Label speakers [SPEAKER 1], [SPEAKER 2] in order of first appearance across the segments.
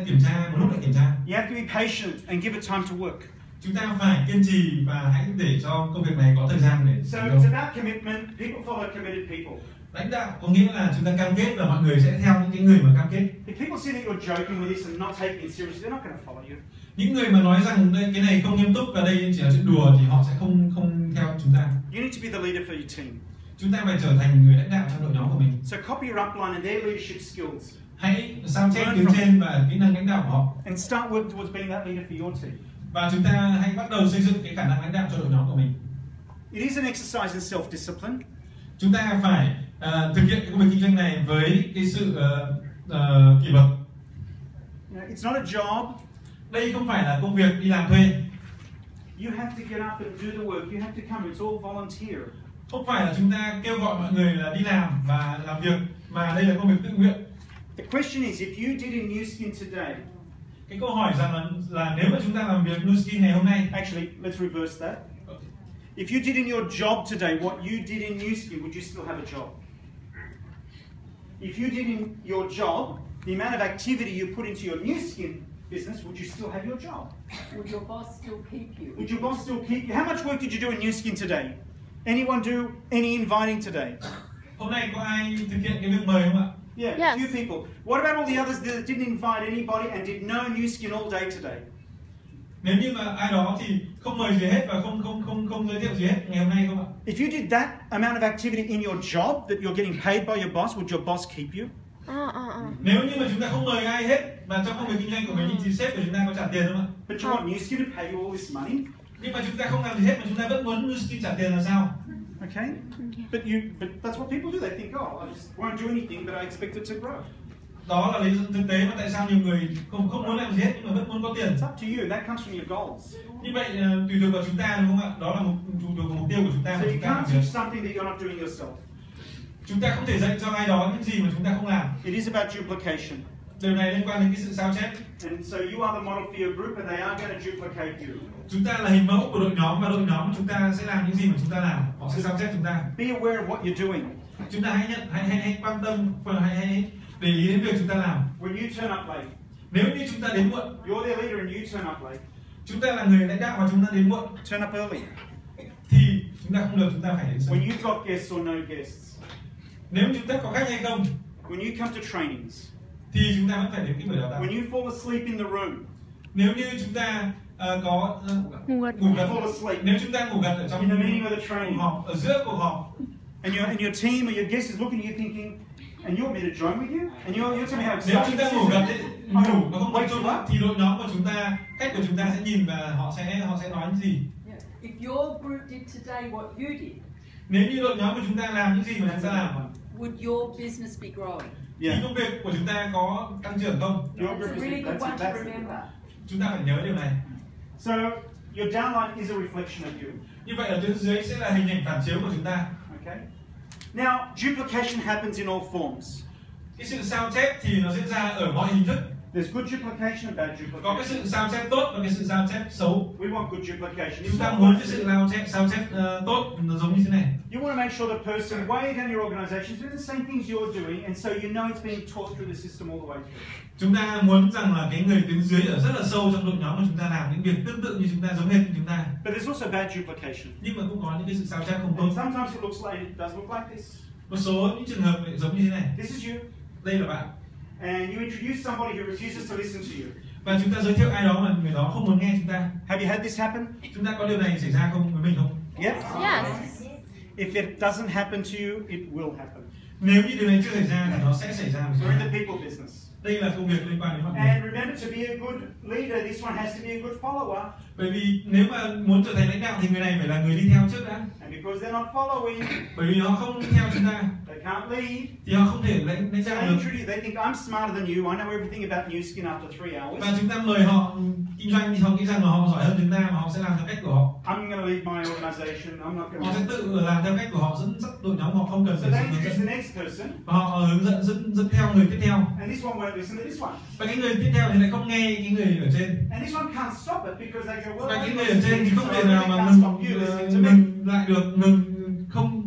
[SPEAKER 1] kiểm tra, một lúc lại kiểm tra.
[SPEAKER 2] You have to be patient and give it time to work.
[SPEAKER 1] Chúng ta phải kiên trì và hãy để cho công việc này có thời gian để
[SPEAKER 2] So
[SPEAKER 1] thành
[SPEAKER 2] it's
[SPEAKER 1] công.
[SPEAKER 2] about commitment. People follow committed people.
[SPEAKER 1] Lãnh đạo có nghĩa là chúng ta cam kết và mọi người sẽ theo những cái người mà cam kết.
[SPEAKER 2] If people see that you're joking with this and not taking it seriously, they're not going to follow you.
[SPEAKER 1] Những người mà nói rằng đây cái này không nghiêm túc và đây chỉ là chuyện đùa thì họ sẽ không theo chúng ta.
[SPEAKER 2] You need to be the leader for your team.
[SPEAKER 1] Chúng ta phải trở thành người lãnh đạo trong đội nhóm của mình.
[SPEAKER 2] So copy your upline and their leadership skills.
[SPEAKER 1] Hãy sao chép tuyến trên và kỹ năng lãnh đạo của họ.
[SPEAKER 2] And start working towards being that leader for your team.
[SPEAKER 1] Và chúng ta hãy bắt đầu xây dựng cái khả năng lãnh đạo cho đội nhóm của mình.
[SPEAKER 2] It is an exercise in self-discipline.
[SPEAKER 1] Chúng ta phải thực hiện cái công việc kinh doanh này với cái sự kỷ luật.
[SPEAKER 2] It's not a job.
[SPEAKER 1] Đây không phải là công việc đi làm thuê.
[SPEAKER 2] You have to get up and do the work. You have to come. It's all volunteer.
[SPEAKER 1] Không phải là chúng ta kêu gọi mọi người là đi làm và làm việc, mà đây là công việc tự nguyện.
[SPEAKER 2] The question is, if you did in New Skin today.
[SPEAKER 1] Cái câu hỏi rằng là nếu mà chúng ta làm việc New Skin ngày hôm nay.
[SPEAKER 2] Actually, let's reverse that. If you did in your job today what you did in New Skin, would you still have a job? If you did in your job the amount of activity you put into your New Skin business, would you still have your job?
[SPEAKER 3] Would your boss still keep you?
[SPEAKER 2] Would your boss still keep you? How much work did you do in New Skin today? Anyone do any inviting today?
[SPEAKER 1] Hôm nay có ai thực hiện cái việc mời không ạ?
[SPEAKER 2] Yeah, a few people. What about all the others that didn't invite anybody and did no New Skin all day today?
[SPEAKER 1] Nếu như mà ai đó thì không mời gì hết và không giới thiệu gì hết ngày hôm nay không ạ?
[SPEAKER 2] If you did that amount of activity in your job that you're getting paid by your boss, would your boss keep you?
[SPEAKER 1] Nếu như mà chúng ta không mời ai hết và trong công việc kinh doanh của mình thì sếp của chúng ta có trả tiền không ạ?
[SPEAKER 2] But you want New Skin to pay you all this money?
[SPEAKER 1] Nhưng mà chúng ta không làm gì hết mà chúng ta vẫn muốn New Skin trả tiền là sao?
[SPEAKER 2] Okay, but that's what people do. They think, oh, I just won't do anything, but I expect it to grow.
[SPEAKER 1] Đó là lý do thực tế mà tại sao nhiều người không muốn làm gì hết nhưng mà vẫn muốn có tiền.
[SPEAKER 2] It's up to you. That comes from your goals.
[SPEAKER 1] Như vậy tùy thuộc vào chúng ta đúng không ạ? Đó là tùy thuộc vào mục tiêu của chúng ta.
[SPEAKER 2] So you can't teach something that you're not doing yourself.
[SPEAKER 1] Chúng ta không thể dạy cho ai đó những gì mà chúng ta không làm.
[SPEAKER 2] It is about duplication.
[SPEAKER 1] Điều này liên quan đến cái sự sao chép.
[SPEAKER 2] And so you are the model for your group, and they are going to duplicate you.
[SPEAKER 1] Chúng ta là hình mẫu của đội nhóm và đội nhóm chúng ta sẽ làm những gì mà chúng ta làm. Họ sẽ sao chép chúng ta.
[SPEAKER 2] Be aware of what you're doing.
[SPEAKER 1] Chúng ta hãy quan tâm và hãy để ý đến việc chúng ta làm.
[SPEAKER 2] When you turn up late.
[SPEAKER 1] Nếu như chúng ta đến muộn.
[SPEAKER 2] You're their leader and you turn up late.
[SPEAKER 1] Chúng ta là người lãnh đạo và chúng ta đến muộn.
[SPEAKER 2] Turn up early.
[SPEAKER 1] Thì chúng ta không được, chúng ta phải đến sớm.
[SPEAKER 2] When you've got guests or no guests.
[SPEAKER 1] Nếu chúng ta có khách hay không.
[SPEAKER 2] When you come to trainings.
[SPEAKER 1] Thì chúng ta vẫn phải đến cái buổi đào tạo.
[SPEAKER 2] When you fall asleep in the room.
[SPEAKER 1] Nếu như chúng ta có ngủ gật, nếu chúng ta ngủ gật ở trong cuộc họp, ở giữa cuộc họp,
[SPEAKER 2] and your team or your guest is looking at you thinking, and you want me to join with you, and you're telling me how
[SPEAKER 1] nếu
[SPEAKER 2] excited
[SPEAKER 1] chúng ta ngủ gật ngủ mà không tập trung thì đội nhóm của chúng ta, khách của chúng ta sẽ nhìn và họ sẽ nói những gì.
[SPEAKER 3] If your group did today what you did,
[SPEAKER 1] nếu như đội nhóm của chúng ta làm những gì mà chúng ta làm,
[SPEAKER 3] would your business be growing?
[SPEAKER 1] Thì công việc của chúng ta có tăng trưởng không?
[SPEAKER 3] That's a really good one to remember.
[SPEAKER 1] Chúng ta phải nhớ điều này.
[SPEAKER 2] So your downline is a reflection of you.
[SPEAKER 1] Như vậy ở tuyến dưới sẽ là hình ảnh phản chiếu của chúng ta.
[SPEAKER 2] Okay. Now duplication happens in all forms.
[SPEAKER 1] Cái sự sao chép thì nó diễn ra ở mọi hình thức.
[SPEAKER 2] There's good duplication and bad duplication.
[SPEAKER 1] Có cái sự sao chép tốt và cái sự sao chép xấu.
[SPEAKER 2] We want good duplication.
[SPEAKER 1] Chúng ta muốn cái sự sao chép tốt nó giống như thế này.
[SPEAKER 2] You want to make sure the person way down your organization is doing the same things you're doing, and so you know it's being taught through the system all the way through.
[SPEAKER 1] Chúng ta muốn rằng là cái người tuyến dưới ở rất là sâu trong đội nhóm của chúng ta làm những việc tương tự như chúng ta, giống hệt như chúng ta.
[SPEAKER 2] But there's also bad duplication.
[SPEAKER 1] Nhưng mà cũng có những cái sự sao chép không tốt.
[SPEAKER 2] And sometimes it looks like it does look like this.
[SPEAKER 1] Một số những trường hợp giống như thế này.
[SPEAKER 2] This is you.
[SPEAKER 1] Đây là bạn.
[SPEAKER 2] And you introduce somebody who refuses to listen to you.
[SPEAKER 1] Và chúng ta giới thiệu ai đó mà người đó không muốn nghe chúng ta.
[SPEAKER 2] Have you had this happen?
[SPEAKER 1] Chúng ta có điều này xảy ra không với mình không?
[SPEAKER 2] Yes.
[SPEAKER 4] Yes.
[SPEAKER 2] If it doesn't happen to you, it will happen.
[SPEAKER 1] Nếu như điều này chưa xảy ra thì nó sẽ xảy ra.
[SPEAKER 2] We're in the people business.
[SPEAKER 1] Đây là công việc liên quan đến mọi người.
[SPEAKER 2] And remember, to be a good leader, this one has to be a good follower.
[SPEAKER 1] Bởi vì nếu mà muốn trở thành lãnh đạo thì người này phải là người đi theo trước đã.
[SPEAKER 2] And because they're not following,
[SPEAKER 1] bởi vì họ không theo chúng ta,
[SPEAKER 2] they can't lead.
[SPEAKER 1] Thì họ không thể lãnh đạo được.
[SPEAKER 2] They think I'm smarter than you. I know everything about New Skin after 3 hours.
[SPEAKER 1] Và chúng ta mời họ kinh doanh thì họ nghĩ rằng là họ giỏi hơn chúng ta mà họ sẽ làm theo cách của họ.
[SPEAKER 2] I'm going to lead my organization. I'm not going to.
[SPEAKER 1] Họ sẽ tự làm theo cách của họ, dẫn dắt đội nhóm, họ không cần phải
[SPEAKER 2] hướng dẫn. The next person.
[SPEAKER 1] Và họ hướng dẫn theo người tiếp theo.
[SPEAKER 2] And this one won't listen to this one.
[SPEAKER 1] Và cái người tiếp theo thì lại không nghe cái người ở trên.
[SPEAKER 2] And this one can't stop it because they go, well,
[SPEAKER 1] và cái người ở trên thì không thể nào mà ngừng lại được, không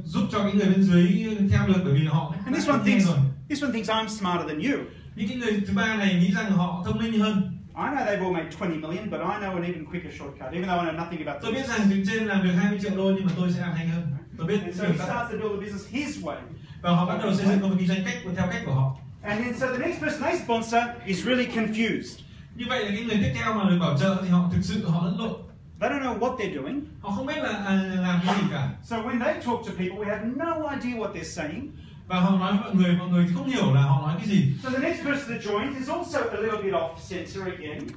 [SPEAKER 1] giúp cho cái người bên dưới theo được, bởi vì họ.
[SPEAKER 2] And this one thinks I'm smarter than you.
[SPEAKER 1] Những cái người thứ ba này nghĩ rằng họ thông minh hơn.
[SPEAKER 2] I know they've all made 20 million, but I know an even quicker shortcut, even though I know nothing about
[SPEAKER 1] Tôi biết
[SPEAKER 2] this.
[SPEAKER 1] rằng phía trên làm được 20 triệu đô nhưng mà tôi sẽ làm nhanh hơn. Tôi biết
[SPEAKER 2] And so he starts to build a business his way.
[SPEAKER 1] và họ bắt đầu xây dựng công việc kinh doanh theo cách của họ.
[SPEAKER 2] And then so the next person they sponsor is really confused.
[SPEAKER 1] Như vậy là cái người tiếp theo mà được bảo trợ thì họ thực sự họ lẫn lộn.
[SPEAKER 2] They don't know what they're doing.
[SPEAKER 1] Họ không biết là làm cái gì cả.
[SPEAKER 2] So when they talk to people, we have no idea what they're saying.
[SPEAKER 1] Và họ nói với mọi người thì không hiểu là họ nói cái gì.
[SPEAKER 2] So the next person that joins is also a little bit off center again.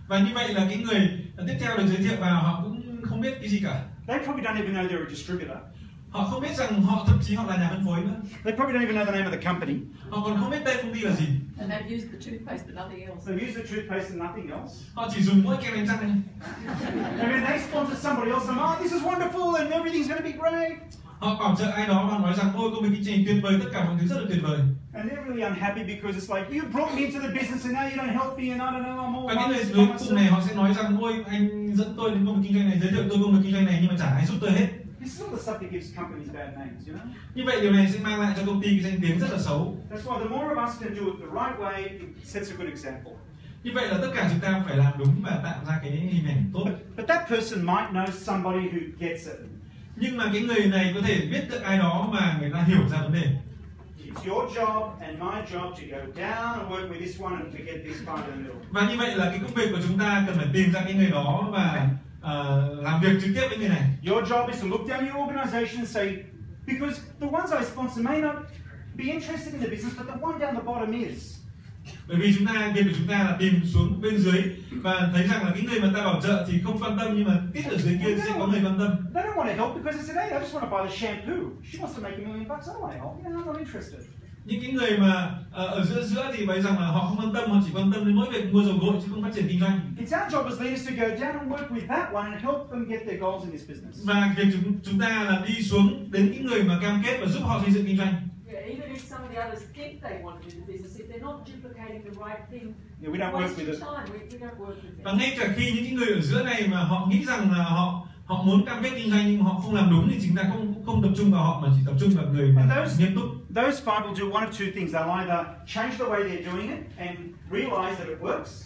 [SPEAKER 1] Và như vậy là cái người tiếp theo được giới thiệu vào họ cũng không biết cái gì cả.
[SPEAKER 2] They probably don't even know they're a distributor.
[SPEAKER 1] Họ không biết rằng họ thậm chí họ là nhà phân phối nữa.
[SPEAKER 2] They probably don't even know the name of the company.
[SPEAKER 1] Họ còn không biết tên công ty là gì.
[SPEAKER 3] And they've used the toothpaste but nothing else.
[SPEAKER 2] They've used the toothpaste and nothing else.
[SPEAKER 1] Họ chỉ dùng mỗi kem đánh răng thôi.
[SPEAKER 2] And then they sponsor somebody else and this is wonderful and everything's going to be great.
[SPEAKER 1] Họ bảo trợ ai đó và nói rằng ôi công việc kinh doanh tuyệt vời, tất cả mọi thứ rất là tuyệt vời.
[SPEAKER 2] And they're really unhappy because it's like you brought me into the business and now you don't help me and I don't know I'm all.
[SPEAKER 1] Và cái người cuối cùng này họ sẽ nói rằng ôi anh dẫn tôi đến công việc kinh doanh này, giới thiệu tôi công việc kinh doanh này nhưng mà chả ai giúp tôi hết.
[SPEAKER 2] This is all the stuff that gives companies bad names, you know.
[SPEAKER 1] Như vậy điều này sẽ mang lại cho công ty cái danh tiếng rất là xấu.
[SPEAKER 2] That's why the more of us can do it the right way, it sets a good example.
[SPEAKER 1] Như vậy là tất cả chúng ta phải làm đúng và tạo ra cái hình ảnh tốt.
[SPEAKER 2] But that person might know somebody who gets it.
[SPEAKER 1] Nhưng mà cái người này có thể biết được ai đó mà người ta hiểu ra vấn đề.
[SPEAKER 2] It's your job and my job to go down and work with this one and forget this part in the middle.
[SPEAKER 1] Và như vậy là cái công việc của chúng ta cần phải tìm ra cái người đó và làm việc trực tiếp với người này.
[SPEAKER 2] Your job is to look down your organization and say, because the ones I sponsor may not be interested in the business, but the one down the bottom is.
[SPEAKER 1] Bởi vì việc của chúng ta là tìm xuống bên dưới và thấy rằng là cái người mà ta bảo trợ thì không quan tâm nhưng mà tít ở dưới kia sẽ có người quan tâm.
[SPEAKER 2] They don't want to help because they said, hey, I just want to buy the shampoo. She wants to make $1 million. I don't want to help. I'm not interested.
[SPEAKER 1] Những cái người mà ở giữa thì nói rằng là họ không quan tâm, họ chỉ quan tâm đến mỗi việc mua dầu gội chứ không phát triển kinh doanh.
[SPEAKER 2] It's our job as leaders to go down and work with that one and help them get their goals in this business.
[SPEAKER 1] Và việc chúng ta là đi xuống đến những người mà cam kết và giúp họ xây dựng kinh doanh.
[SPEAKER 3] Yeah, even if some of the others think they want to do the business, if they're not duplicating the right thing,
[SPEAKER 2] Yeah, we don't work with it.
[SPEAKER 3] We don't work with them.
[SPEAKER 1] Và ngay cả khi những người ở giữa này mà họ nghĩ rằng là họ muốn cam kết kinh doanh nhưng họ không làm đúng thì chúng ta không tập trung vào họ mà chỉ tập trung vào người mà nghiêm túc.
[SPEAKER 2] Those five will do one of two things. They'll either change the way they're doing it and realize that it works.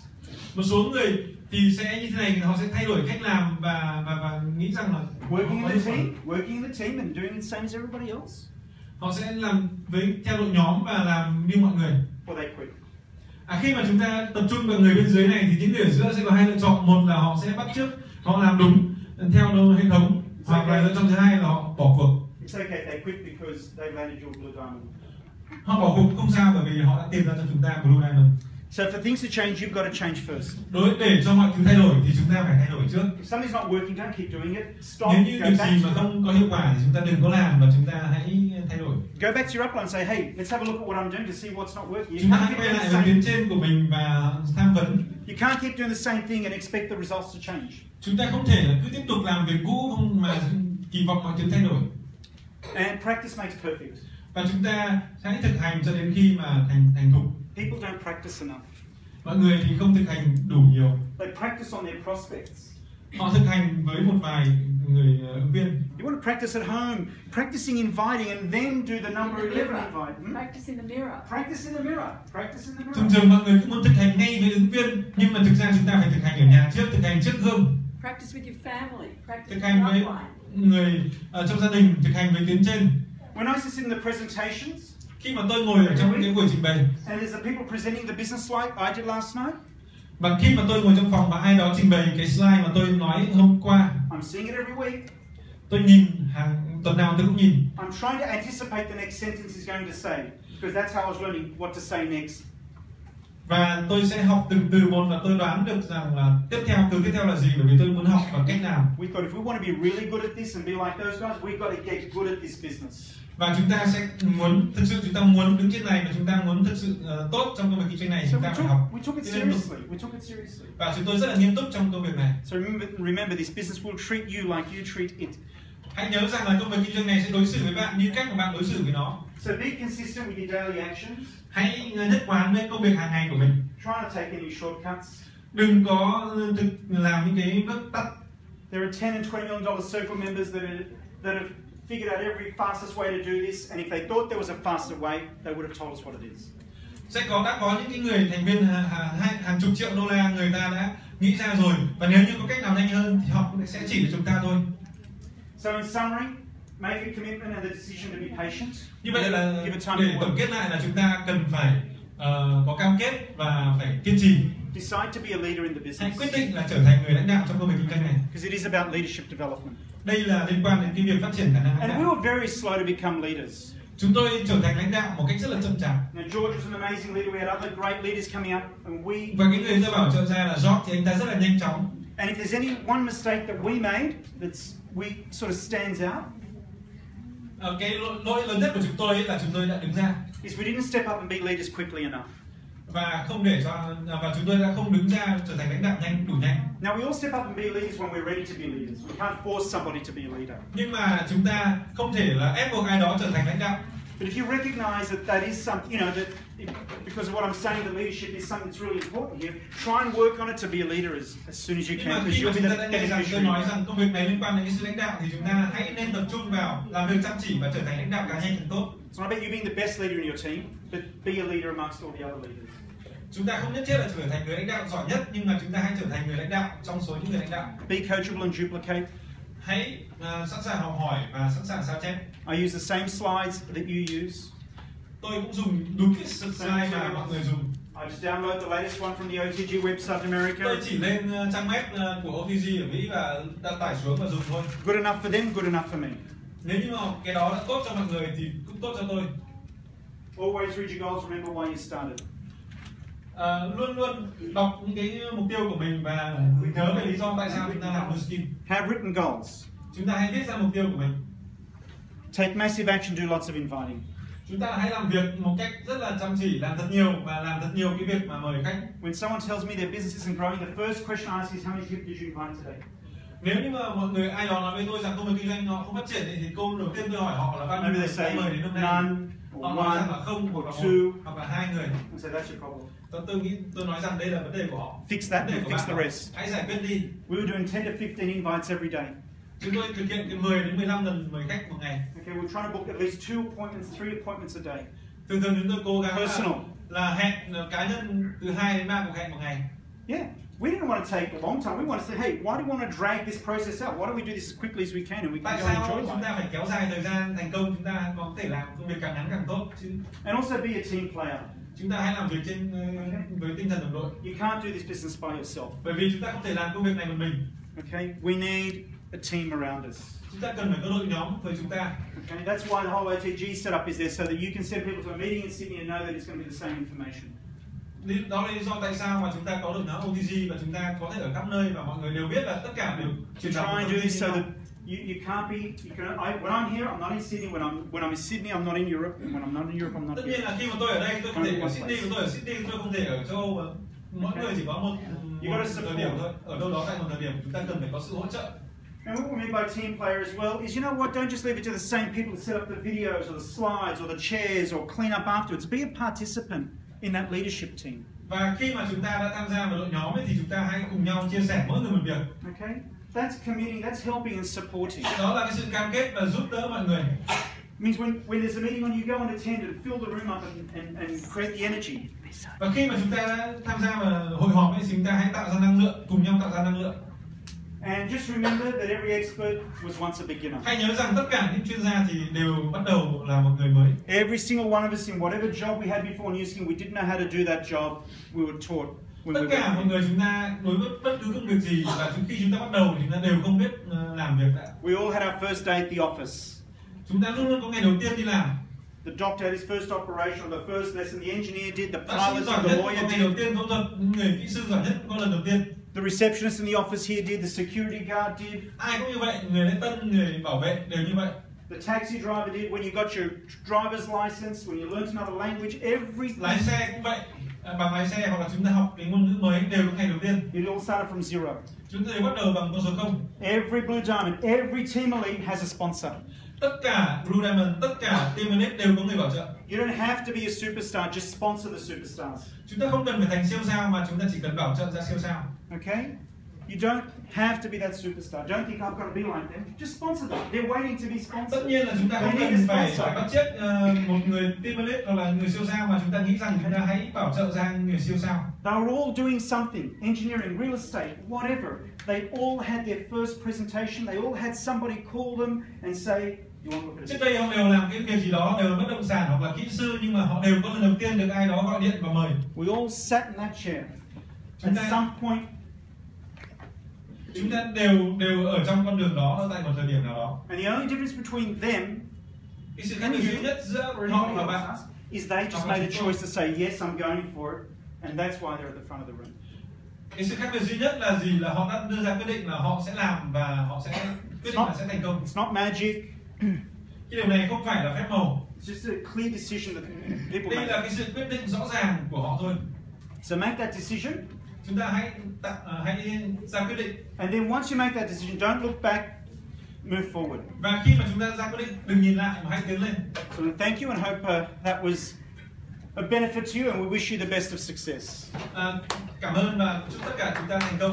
[SPEAKER 1] Một số người thì sẽ như thế này, họ sẽ thay đổi cách làm và nghĩ rằng là
[SPEAKER 2] working in the team and doing the same as everybody else.
[SPEAKER 1] Họ sẽ làm theo đội nhóm và làm như mọi người.
[SPEAKER 2] Or they quit.
[SPEAKER 1] Khi mà chúng ta tập trung vào người bên dưới này thì những người ở giữa sẽ có hai lựa chọn, một là họ sẽ bắt chước, họ làm đúng theo hệ thống, hoặc là lựa chọn thứ hai là họ bỏ cuộc.
[SPEAKER 2] It's okay if they quit because they've landed your blue diamond.
[SPEAKER 1] Họ bỏ cuộc không sao bởi vì họ đã tìm ra cho chúng ta blue diamond.
[SPEAKER 2] So for things to change, you've got to change first.
[SPEAKER 1] Để cho mọi thứ thay đổi thì chúng ta phải thay đổi trước.
[SPEAKER 2] If something's not working, don't keep doing it. Stop.
[SPEAKER 1] Nếu như việc gì mà không có hiệu quả thì chúng ta đừng có làm và chúng ta hãy thay đổi.
[SPEAKER 2] Go back to your upline and say, hey, let's have a look at what I'm doing to see what's not working.
[SPEAKER 1] Chúng ta hãy quay lại với tuyến trên của mình và tham vấn.
[SPEAKER 2] You can't keep doing the same thing and expect the results to change.
[SPEAKER 1] Chúng ta không thể là cứ tiếp tục làm việc cũ không mà kỳ vọng mọi thứ thay đổi.
[SPEAKER 2] And practice makes perfect.
[SPEAKER 1] Và chúng ta hãy thực hành cho đến khi mà thành thục.
[SPEAKER 2] People don't practice enough.
[SPEAKER 1] Mọi người thì không thực hành đủ nhiều.
[SPEAKER 2] They practice on their prospects.
[SPEAKER 1] Họ thực hành với một vài người ứng viên.
[SPEAKER 2] You want to practice at home, practicing inviting and then do the number 11 invite.
[SPEAKER 3] Practice in the mirror.
[SPEAKER 2] Practice in the mirror. Practice in the mirror.
[SPEAKER 1] Thường thường mọi người cũng muốn thực hành ngay với ứng viên, nhưng mà thực ra chúng ta phải thực hành ở nhà trước, thực hành trước gương.
[SPEAKER 3] Practice with your family. Practice
[SPEAKER 1] Thực hành với người trong gia đình, thực hành với tuyến trên.
[SPEAKER 2] When I sit in the presentations,
[SPEAKER 1] khi mà tôi ngồi ở trong cái buổi trình bày,
[SPEAKER 2] and there's the people presenting the business like I did last night.
[SPEAKER 1] Và khi mà tôi ngồi trong phòng và ai đó trình bày cái slide mà tôi nói hôm qua,
[SPEAKER 2] I'm seeing it every week.
[SPEAKER 1] Tôi nhìn tuần nào tôi cũng nhìn.
[SPEAKER 2] I'm trying to anticipate the next sentence is going to say, because that's how I was learning what to say next.
[SPEAKER 1] Và tôi sẽ học từng từ một và tôi đoán được rằng là từ tiếp theo là gì, bởi vì tôi muốn học bằng cách nào.
[SPEAKER 2] We thought if we want to be really good at this and be like those guys, we've got to get good at this business.
[SPEAKER 1] Và chúng ta sẽ muốn chúng ta muốn đứng trên này và chúng ta muốn thực sự tốt trong công việc kinh doanh này, chúng ta phải học.
[SPEAKER 2] We took it seriously. We took it seriously.
[SPEAKER 1] Và chúng tôi rất là nghiêm túc trong công việc này.
[SPEAKER 2] So remember, this business will treat you like you treat it.
[SPEAKER 1] Hãy nhớ rằng là công việc kinh doanh này sẽ đối xử với bạn như cách mà bạn đối xử với nó.
[SPEAKER 2] So be consistent with your daily actions.
[SPEAKER 1] Hãy nhất quán với công việc hàng ngày của mình.
[SPEAKER 2] Try not take any shortcuts.
[SPEAKER 1] Đừng có làm những cái bước tắt.
[SPEAKER 2] There are 10 and $20 million circle members that have figured out every fastest way to do this, and if they thought there was a faster way, they would have told us what it is.
[SPEAKER 1] Sẽ đã có những cái người thành viên hàng chục triệu đô la người ta đã nghĩ ra rồi, và nếu như có cách nào nhanh hơn thì họ cũng sẽ chỉ cho chúng ta thôi.
[SPEAKER 2] So in summary, make a commitment and the decision to be patient.
[SPEAKER 1] Như vậy là
[SPEAKER 2] Give it time
[SPEAKER 1] để
[SPEAKER 2] to
[SPEAKER 1] tổng
[SPEAKER 2] work.
[SPEAKER 1] kết lại là chúng ta cần phải có cam kết và phải kiên trì.
[SPEAKER 2] Decide to be a leader in the
[SPEAKER 1] Hãy
[SPEAKER 2] business.
[SPEAKER 1] quyết định là trở thành người lãnh đạo trong công việc kinh doanh này.
[SPEAKER 2] Because it is about leadership development.
[SPEAKER 1] Đây là liên quan đến cái việc phát triển khả năng lãnh
[SPEAKER 2] And we
[SPEAKER 1] đạo.
[SPEAKER 2] were very slow to become leaders.
[SPEAKER 1] Chúng tôi trở thành lãnh đạo một cách rất là chậm chạp.
[SPEAKER 2] Now, George was an amazing leader. We had other great leaders coming up, and we.
[SPEAKER 1] Và cái người tôi bảo trợ ra là George thì anh ta rất là nhanh chóng.
[SPEAKER 2] And if there's any one mistake that we made we sort of stands out,
[SPEAKER 1] Cái lỗi lớn nhất của chúng tôi ấy là chúng tôi đã đứng ra
[SPEAKER 2] is we didn't step up and be leaders quickly enough.
[SPEAKER 1] và không để cho và chúng tôi đã không đứng ra trở thành lãnh đạo đủ nhanh.
[SPEAKER 2] Now we all step up and be leaders when we're ready to be leaders. We can't force somebody to be a leader.
[SPEAKER 1] Nhưng mà chúng ta không thể là ép buộc ai đó trở thành lãnh đạo.
[SPEAKER 2] But if you recognize that is something, because of what I'm saying, that leadership is something that's really important here, try and work on it to be a leader as soon as you
[SPEAKER 1] Nhưng mà
[SPEAKER 2] can, because
[SPEAKER 1] khi mà
[SPEAKER 2] you'll be
[SPEAKER 1] chúng ta
[SPEAKER 2] the
[SPEAKER 1] đã nghe rằng tôi
[SPEAKER 2] beneficiary.
[SPEAKER 1] nói rằng công việc này liên quan đến cái sự lãnh đạo thì chúng ta hãy nên tập trung vào làm việc chăm chỉ và trở thành lãnh đạo càng nhanh càng tốt.
[SPEAKER 2] It's not about you being the best leader in your team, but be a leader amongst all the other leaders.
[SPEAKER 1] Chúng ta không nhất thiết là trở thành người lãnh đạo giỏi nhất, nhưng mà chúng ta hãy trở thành người lãnh đạo trong số những người lãnh đạo.
[SPEAKER 2] Be coachable and duplicate.
[SPEAKER 1] Hãy sẵn sàng học hỏi và sẵn sàng sao chép.
[SPEAKER 2] I use the same slides that you use.
[SPEAKER 1] Tôi cũng dùng đúng cái slide mà mọi người dùng.
[SPEAKER 2] I just download the latest one from the OTG website in America.
[SPEAKER 1] Tôi chỉ lên trang web của OTG ở Mỹ và đã tải xuống và dùng thôi.
[SPEAKER 2] Good enough for them, good enough for me.
[SPEAKER 1] Nếu như mà cái đó đã tốt cho mọi người thì cũng tốt cho tôi.
[SPEAKER 2] Always read your goals, remember why you started.
[SPEAKER 1] Luôn luôn đọc những cái mục tiêu của mình và nhớ về lý do tại sao chúng ta làm new skin.
[SPEAKER 2] Have written goals.
[SPEAKER 1] Chúng ta hãy viết ra mục tiêu của mình.
[SPEAKER 2] Take massive action, do lots of inviting.
[SPEAKER 1] Chúng ta hãy làm việc một cách rất là chăm chỉ, làm thật nhiều và làm thật nhiều cái việc mà mời khách.
[SPEAKER 2] When someone tells me their business isn't growing, the first question I ask is how many people did you invite today?
[SPEAKER 1] Nếu như mà mọi người ai đó nói với tôi rằng công việc kinh doanh họ không phát triển thì câu đầu tiên tôi hỏi họ là bao nhiêu
[SPEAKER 2] Maybe
[SPEAKER 1] người
[SPEAKER 2] they say
[SPEAKER 1] đã mời đến hôm nay.
[SPEAKER 2] none,
[SPEAKER 1] Họ
[SPEAKER 2] or
[SPEAKER 1] nói rằng là
[SPEAKER 2] one,
[SPEAKER 1] không, hoặc là
[SPEAKER 2] or
[SPEAKER 1] một,
[SPEAKER 2] two.
[SPEAKER 1] hoặc là hai người.
[SPEAKER 2] I say that's your problem.
[SPEAKER 1] Tôi nói rằng đây là vấn đề của họ.
[SPEAKER 2] Fix that
[SPEAKER 1] Vấn đề
[SPEAKER 2] and
[SPEAKER 1] của
[SPEAKER 2] fix
[SPEAKER 1] bạn
[SPEAKER 2] the
[SPEAKER 1] đó.
[SPEAKER 2] rest.
[SPEAKER 1] Hãy giải quyết đi.
[SPEAKER 2] We were doing 10 to 15 invites every day.
[SPEAKER 1] Chúng tôi thực hiện cái 10 đến 15 lần mời khách một ngày.
[SPEAKER 2] Okay, we're trying to book at least 2 appointments, 3 appointments a day.
[SPEAKER 1] Thường thường chúng tôi cố gắng
[SPEAKER 2] Personal.
[SPEAKER 1] là hẹn cá nhân từ 2 đến 3 cuộc hẹn một ngày.
[SPEAKER 2] Yeah, we didn't want to take a long time. We want to say, hey, why do we want to drag this process out? Why don't we do this as quickly as we can and we
[SPEAKER 1] Tại
[SPEAKER 2] can go
[SPEAKER 1] sao
[SPEAKER 2] enjoy
[SPEAKER 1] chúng ta
[SPEAKER 2] life?
[SPEAKER 1] phải kéo dài thời gian thành công? Chúng ta có thể làm công việc càng ngắn càng tốt chứ.
[SPEAKER 2] And also be a team player.
[SPEAKER 1] Chúng ta hãy làm việc với tinh thần đồng đội.
[SPEAKER 2] You can't do this business by yourself.
[SPEAKER 1] Bởi vì chúng ta không thể làm công việc này một mình.
[SPEAKER 2] Okay, we need a team around us.
[SPEAKER 1] Chúng ta cần phải có đội nhóm với chúng ta.
[SPEAKER 2] Okay, that's why the whole OTG setup is there, so that you can send people to a meeting in Sydney and know that it's going to be the same information.
[SPEAKER 1] Đó là lý do tại sao mà chúng ta có đội nhóm OTG và chúng ta có thể ở khắp nơi và mọi người đều biết là tất cả đều
[SPEAKER 2] To try and do this so that you can't be. When I'm here, I'm not in Sydney. When I'm in Sydney, I'm not in Europe. And when I'm not in Europe, I'm not
[SPEAKER 1] Tất
[SPEAKER 2] here.
[SPEAKER 1] nhiên là khi mà tôi ở đây tôi không thể ở Sydney, và tôi ở Sydney tôi không thể ở châu Âu. Mỗi người chỉ có một thời điểm thôi. Ở đâu đó tại một thời điểm chúng ta cần phải có sự hỗ trợ.
[SPEAKER 2] And what we mean by team player as well is, you know what, don't just leave it to the same people to set up the videos or the slides or the chairs or clean up afterwards. Be a participant in that leadership team.
[SPEAKER 1] Và khi mà chúng ta đã tham gia vào đội nhóm ấy, thì chúng ta hãy cùng nhau chia sẻ mỗi người một việc.
[SPEAKER 2] Okay? That's committing, that's helping and supporting.
[SPEAKER 1] Đó là cái sự cam kết và giúp đỡ mọi người.
[SPEAKER 2] It means when there's a meeting on, you go and attend and fill the room up and create the energy.
[SPEAKER 1] Và khi mà chúng ta đã tham gia vào hội họp ấy, thì chúng ta hãy tạo ra năng lượng, cùng nhau tạo ra năng lượng.
[SPEAKER 2] And just remember that every expert was once a beginner.
[SPEAKER 1] Hãy nhớ rằng tất cả những chuyên gia thì đều bắt đầu là một người mới.
[SPEAKER 2] Every single one of us in whatever job we had before New Skin, we didn't know how to do that job. We were taught when
[SPEAKER 1] Tất
[SPEAKER 2] we
[SPEAKER 1] cả mọi
[SPEAKER 2] were.
[SPEAKER 1] người chúng ta đối với bất cứ công việc gì và khi chúng ta bắt đầu thì chúng ta đều không biết làm việc đã.
[SPEAKER 2] We all had our first day at the office.
[SPEAKER 1] Chúng ta luôn luôn có ngày đầu tiên đi làm.
[SPEAKER 2] The doctor had his first operation or the first lesson. The engineer did, the
[SPEAKER 1] Bác sĩ
[SPEAKER 2] pilot
[SPEAKER 1] giỏi
[SPEAKER 2] did,
[SPEAKER 1] nhất
[SPEAKER 2] the
[SPEAKER 1] có
[SPEAKER 2] lawyer
[SPEAKER 1] ngày đầu
[SPEAKER 2] did.
[SPEAKER 1] tiên phẫu thuật, người kỹ sư giỏi nhất có lần đầu tiên.
[SPEAKER 2] The receptionist in the office here did, the security guard did,
[SPEAKER 1] Ai cũng như vậy, người lễ tân, người bảo vệ đều như vậy.
[SPEAKER 2] the taxi driver did. When you got your driver's license, when you learned another language,
[SPEAKER 1] Lái xe cũng vậy, bằng lái xe hoặc là chúng ta học cái ngôn ngữ mới đều có ngày đầu tiên.
[SPEAKER 2] it all started from zero.
[SPEAKER 1] Chúng ta đều bắt đầu bằng con số 0.
[SPEAKER 2] Every Blue Diamond, every team elite has a sponsor.
[SPEAKER 1] Tất cả Blue Diamond, tất cả Team Elite đều có người bảo trợ.
[SPEAKER 2] You don't have to be a superstar, just sponsor the superstars.
[SPEAKER 1] Chúng ta không cần phải thành siêu sao mà chúng ta chỉ cần bảo trợ ra siêu sao.
[SPEAKER 2] Okay? You don't have to be that superstar. Don't think I've got to be like them. Just sponsor them. They're waiting to be
[SPEAKER 1] Tất
[SPEAKER 2] sponsored.
[SPEAKER 1] nhiên là chúng ta không cần phải bắt chước một người team elite hoặc là người siêu sao, mà chúng ta nghĩ rằng chúng ta hãy bảo trợ ra người siêu sao.
[SPEAKER 2] They were all doing something, engineering, real estate, whatever. They all had their first presentation. They all had somebody call them and say, you want to look at
[SPEAKER 1] Trước
[SPEAKER 2] it?
[SPEAKER 1] đây họ đều làm cái việc gì đó, đều là bất động sản hoặc là kỹ sư, nhưng mà họ đều có lần đầu tiên được ai đó gọi điện và mời.
[SPEAKER 2] We all sat in that chair.
[SPEAKER 1] Chúng
[SPEAKER 2] At
[SPEAKER 1] ta
[SPEAKER 2] some point,
[SPEAKER 1] chúng ta đều ở trong con đường đó tại một thời điểm nào đó.
[SPEAKER 2] and the only difference between them
[SPEAKER 1] Cái sự khác biệt duy nhất giữa
[SPEAKER 2] or
[SPEAKER 1] họ
[SPEAKER 2] anybody
[SPEAKER 1] và bạn
[SPEAKER 2] else is they just made a choice to say, yes, I'm going for it, and that's why they're at the front of the room.
[SPEAKER 1] cái sự khác biệt duy nhất là gì, là họ đã đưa ra quyết định là họ sẽ làm và họ sẽ quyết định là sẽ thành công.
[SPEAKER 2] It's not magic.
[SPEAKER 1] Cái điều này không phải là phép màu,
[SPEAKER 2] It's just a clear decision that people
[SPEAKER 1] đây
[SPEAKER 2] make.
[SPEAKER 1] là cái sự quyết định rõ ràng của họ thôi.
[SPEAKER 2] So make that decision,
[SPEAKER 1] Chúng ta hãy ra quyết định,
[SPEAKER 2] and then once you make that decision, don't look back, move forward.
[SPEAKER 1] và khi mà chúng ta ra quyết định đừng nhìn lại mà hãy tiến lên.
[SPEAKER 2] So thank you, and hope that was a benefit to you, and we wish you the best of success.
[SPEAKER 1] Cảm ơn và chúc tất cả chúng ta thành công.